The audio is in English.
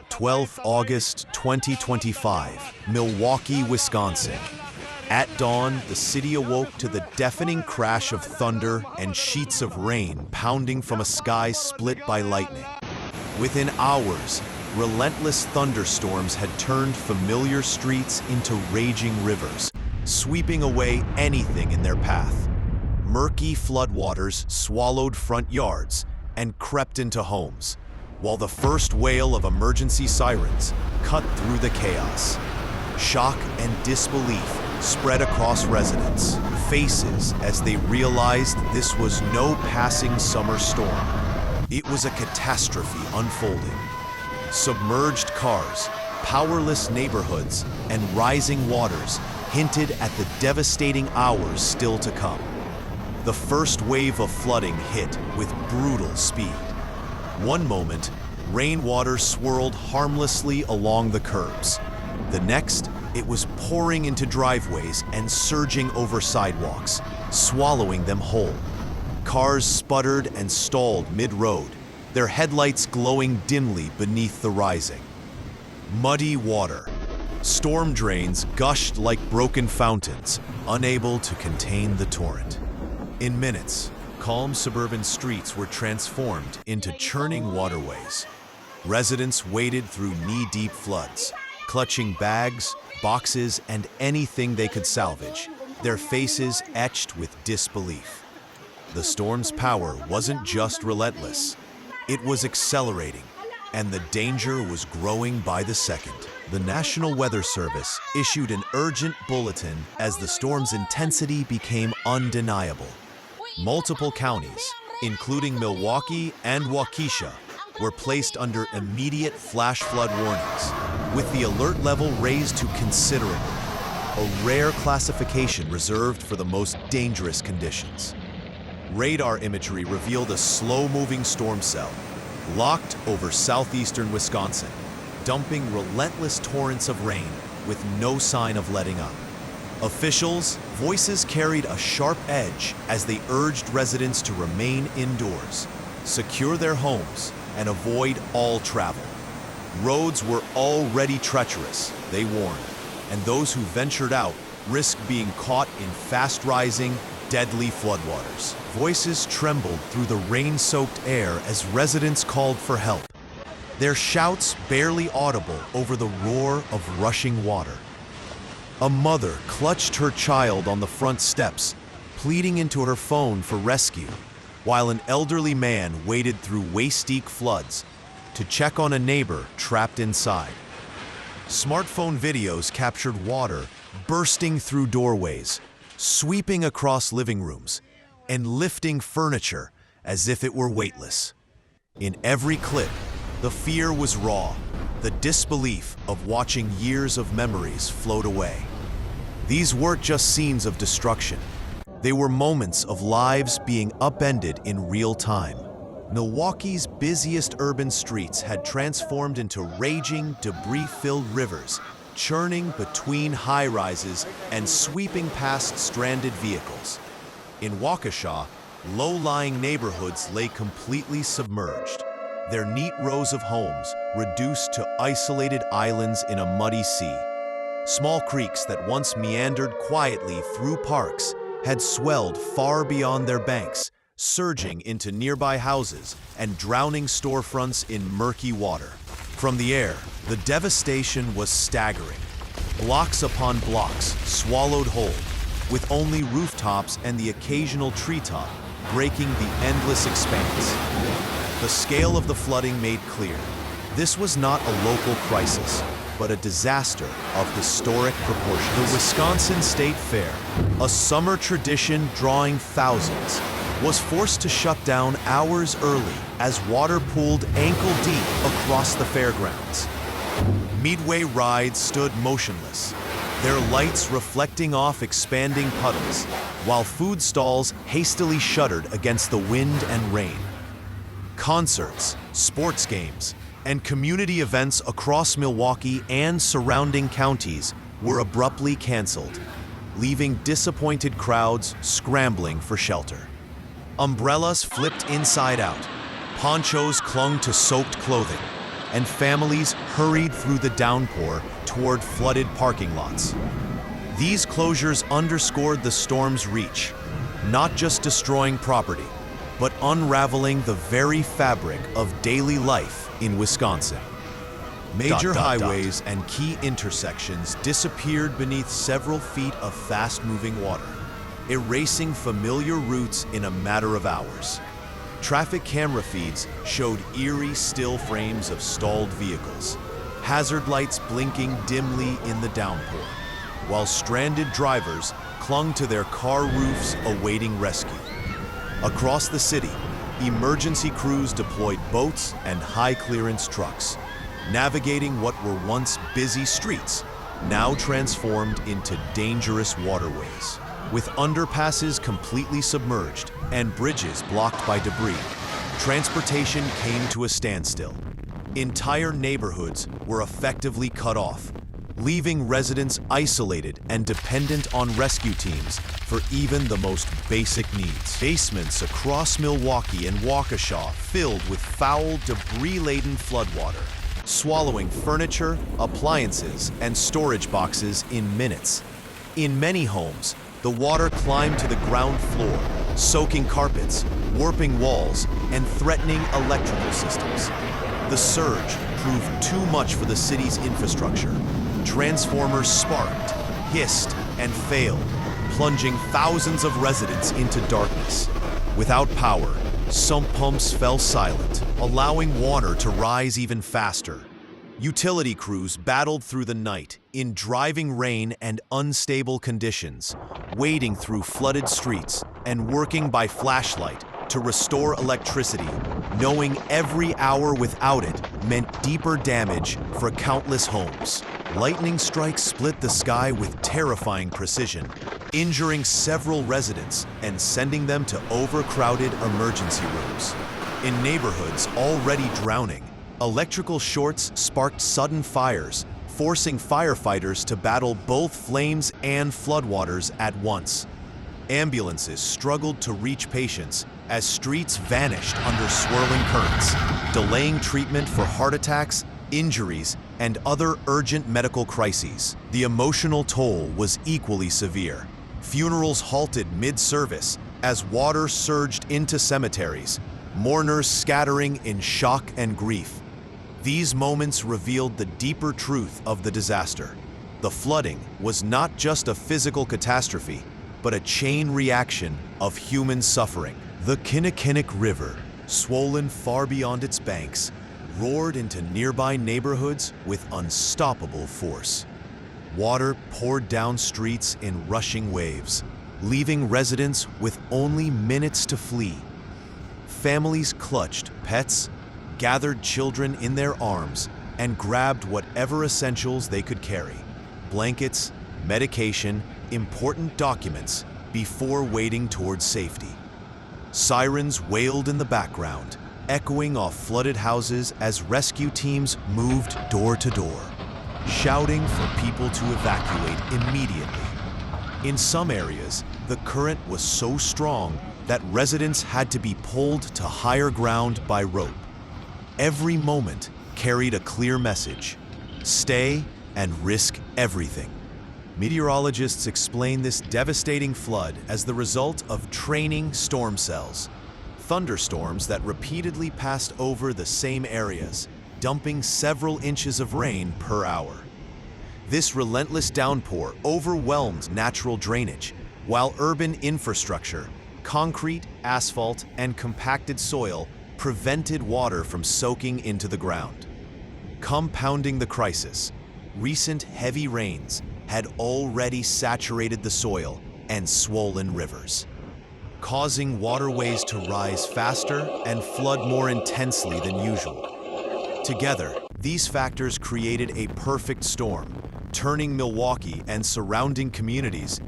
12th August 2025, Milwaukee, Wisconsin. At dawn, the city awoke to the deafening crash of thunder and sheets of rain pounding from a sky split by lightning. Within hours, relentless thunderstorms had turned familiar streets into raging rivers, sweeping away anything in their path. Murky floodwaters swallowed front yards and crept into homes, while the first wail of emergency sirens cut through the chaos. Shock and disbelief spread across residents' faces as they realized this was no passing summer storm. It was a catastrophe unfolding. Submerged cars, powerless neighborhoods, and rising waters hinted at the devastating hours still to come. The first wave of flooding hit with brutal speed. One moment, rainwater swirled harmlessly along the curbs. The next, it was pouring into driveways and surging over sidewalks, swallowing them whole. Cars sputtered and stalled mid-road, their headlights glowing dimly beneath the rising. Muddy water. Storm drains gushed like broken fountains, unable to contain the torrent. In minutes, calm suburban streets were transformed into churning waterways. Residents waded through knee-deep floods, clutching bags, boxes, and anything they could salvage, their faces etched with disbelief. The storm's power wasn't just relentless, it was accelerating, and the danger was growing by the second. The National Weather Service issued an urgent bulletin as the storm's intensity became undeniable. Multiple counties, including Milwaukee and Waukesha, were placed under immediate flash flood warnings, with the alert level raised to considerable, a rare classification reserved for the most dangerous conditions. Radar imagery revealed a slow-moving storm cell, locked over southeastern Wisconsin, dumping relentless torrents of rain with no sign of letting up. Officials' voices carried a sharp edge as they urged residents to remain indoors, secure their homes, and avoid all travel. Roads were already treacherous, they warned, and those who ventured out risked being caught in fast-rising, deadly floodwaters. Voices trembled through the rain-soaked air as residents called for help, their shouts barely audible over the roar of rushing water. A mother clutched her child on the front steps, pleading into her phone for rescue, while an elderly man waded through waist-deep floods to check on a neighbor trapped inside. Smartphone videos captured water bursting through doorways, sweeping across living rooms, and lifting furniture as if it were weightless. In every clip, the fear was raw, the disbelief of watching years of memories float away. These weren't just scenes of destruction. They were moments of lives being upended in real time. Milwaukee's busiest urban streets had transformed into raging, debris-filled rivers, churning between high-rises and sweeping past stranded vehicles. In Waukesha, low-lying neighborhoods lay completely submerged, their neat rows of homes reduced to isolated islands in a muddy sea. Small creeks that once meandered quietly through parks had swelled far beyond their banks, surging into nearby houses and drowning storefronts in murky water. From the air, the devastation was staggering. Blocks upon blocks swallowed whole, with only rooftops and the occasional treetop breaking the endless expanse. The scale of the flooding made clear. This was not a local crisis, but a disaster of historic proportions. The Wisconsin State Fair, a summer tradition drawing thousands, was forced to shut down hours early as water pooled ankle-deep across the fairgrounds. Midway rides stood motionless, their lights reflecting off expanding puddles, while food stalls hastily shuttered against the wind and rain. Concerts, sports games, and community events across Milwaukee and surrounding counties were abruptly canceled, leaving disappointed crowds scrambling for shelter. Umbrellas flipped inside out, Ponchos clung to soaked clothing, and families hurried through the downpour toward flooded parking lots. These closures underscored the storm's reach, not just destroying property, but unraveling the very fabric of daily life in Wisconsin. Major highways and key intersections disappeared beneath several feet of fast-moving water, erasing familiar routes in a matter of hours. Traffic camera feeds showed eerie still frames of stalled vehicles, hazard lights blinking dimly in the downpour, while stranded drivers clung to their car roofs awaiting rescue. Across the city, emergency crews deployed boats and high-clearance trucks, navigating what were once busy streets, now transformed into dangerous waterways. With underpasses completely submerged and bridges blocked by debris, transportation came to a standstill. Entire neighborhoods were effectively cut off, leaving residents isolated and dependent on rescue teams for even the most basic needs. Basements across Milwaukee and Waukesha filled with foul, debris-laden floodwater, swallowing furniture, appliances, and storage boxes in minutes. In many homes, the water climbed to the ground floor, soaking carpets, warping walls, and threatening electrical systems. The surge proved too much for the city's infrastructure. Transformers sparked, hissed, and failed, plunging thousands of residents into darkness. Without power, sump pumps fell silent, allowing water to rise even faster. Utility crews battled through the night in driving rain and unstable conditions, wading through flooded streets and working by flashlight to restore electricity, knowing every hour without it meant deeper damage for countless homes. Lightning strikes split the sky with terrifying precision, injuring several residents and sending them to overcrowded emergency rooms. In neighborhoods already drowning, electrical shorts sparked sudden fires, forcing firefighters to battle both flames and floodwaters at once. Ambulances struggled to reach patients as streets vanished under swirling currents, delaying treatment for heart attacks, injuries, and other urgent medical crises. The emotional toll was equally severe. Funerals halted mid-service as water surged into cemeteries, mourners scattering in shock and grief. These moments revealed the deeper truth of the disaster. The flooding was not just a physical catastrophe, but a chain reaction of human suffering. The Kinnickinnic River, swollen far beyond its banks, roared into nearby neighborhoods with unstoppable force. Water poured down streets in rushing waves, leaving residents with only minutes to flee. Families clutched pets, gathered children in their arms, and grabbed whatever essentials they could carry: blankets, medication, important documents, before wading towards safety. Sirens wailed in the background, echoing off flooded houses as rescue teams moved door to door, shouting for people to evacuate immediately. In some areas, the current was so strong that residents had to be pulled to higher ground by rope. Every moment carried a clear message: stay and risk everything. Meteorologists explain this devastating flood as the result of training storm cells, thunderstorms that repeatedly passed over the same areas, dumping several inches of rain per hour. This relentless downpour overwhelmed natural drainage, while urban infrastructure, concrete, asphalt, and compacted soil prevented water from soaking into the ground. Compounding the crisis, recent heavy rains had already saturated the soil and swollen rivers, causing waterways to rise faster and flood more intensely than usual. Together, these factors created a perfect storm, turning Milwaukee and surrounding communities